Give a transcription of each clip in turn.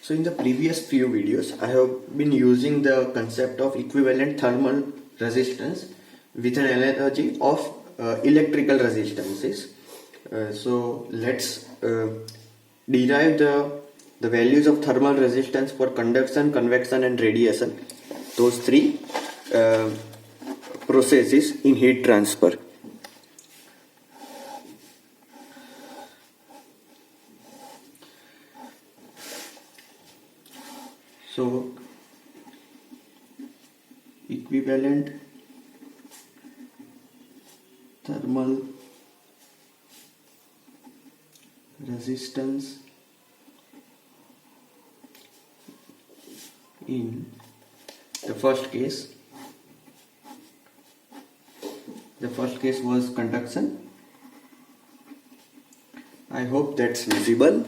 So in the previous few videos, I have been using the concept of equivalent thermal resistance with an analogy of electrical resistances. So let's derive the values of thermal resistance for conduction, convection and radiation. Those three processes in heat transfer. So equivalent thermal resistance in the first case was conduction. I hope that's visible.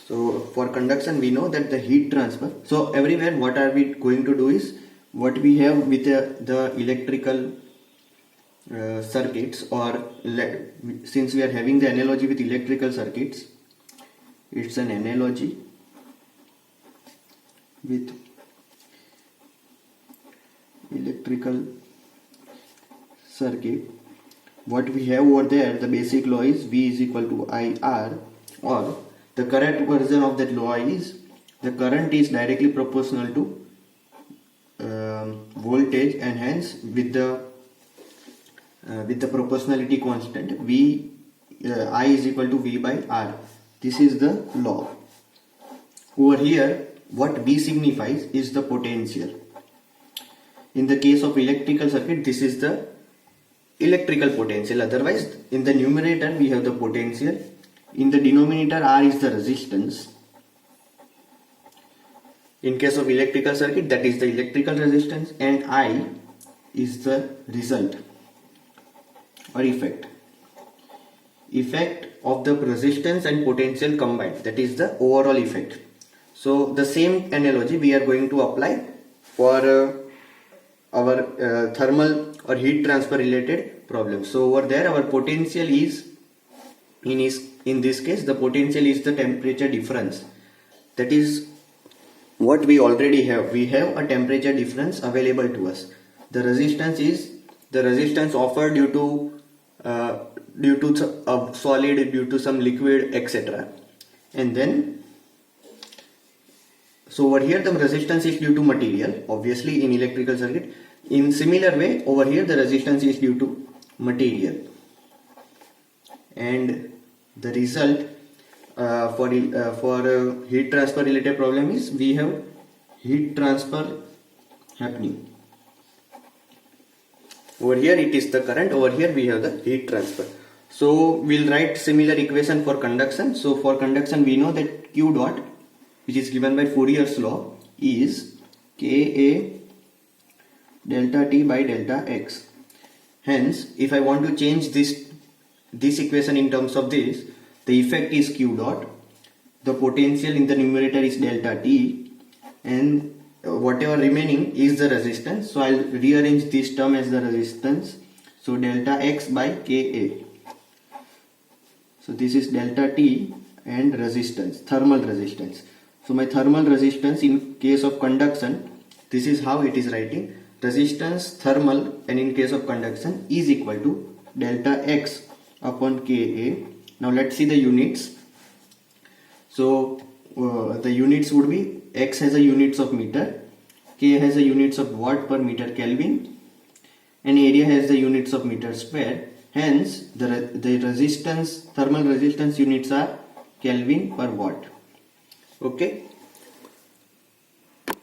So for conduction we know that the heat transfer, so everywhere what are we going to do is what we have with the electrical circuits, or since we are having the analogy with electrical circuits, it's an analogy with electrical circuit. What we have over there, the basic law is V is equal to IR, or the correct version of that law is the current is directly proportional to voltage, and hence with the proportionality constant I is equal to V by R. This is the law. Over here what V signifies is the potential. In the case of electrical circuit, this is the electrical potential. Otherwise in the numerator we have the potential. In the denominator R is the resistance. In case of electrical circuit, that is the electrical resistance, and I is the result or effect of the resistance and potential combined, that is the overall effect. So the same analogy we are going to apply for our thermal or heat transfer related problems. So over there our potential is, in this case the potential is the temperature difference. That is what we already have. We have a temperature difference available to us. The resistance is the resistance offered due to a solid, due to some liquid, etc. And then so over here the resistance is due to material, obviously in electrical circuit. In similar way over here the resistance is due to material, and the result for heat transfer related problem is we have heat transfer happening. Over here it is the current, over here we have the heat transfer. So we'll write similar equation for conduction. So for conduction we know that Q dot, which is given by Fourier's law, is Ka delta T by delta X. Hence if I want to change this equation in terms of this, the effect is Q dot, the potential in the numerator is delta T, and whatever remaining is the resistance. So I'll rearrange this term as the resistance. So delta X by Ka. So this is delta T and resistance, thermal resistance. So my thermal resistance in case of conduction, this is how it is writing. Resistance thermal, and in case of conduction, is equal to delta X upon Ka. Now let's see the units. So the units would be, X has a units of meter, K has a units of watt per meter Kelvin, and area has the units of meter square. Hence the resistance, thermal resistance units are Kelvin per watt. Okay.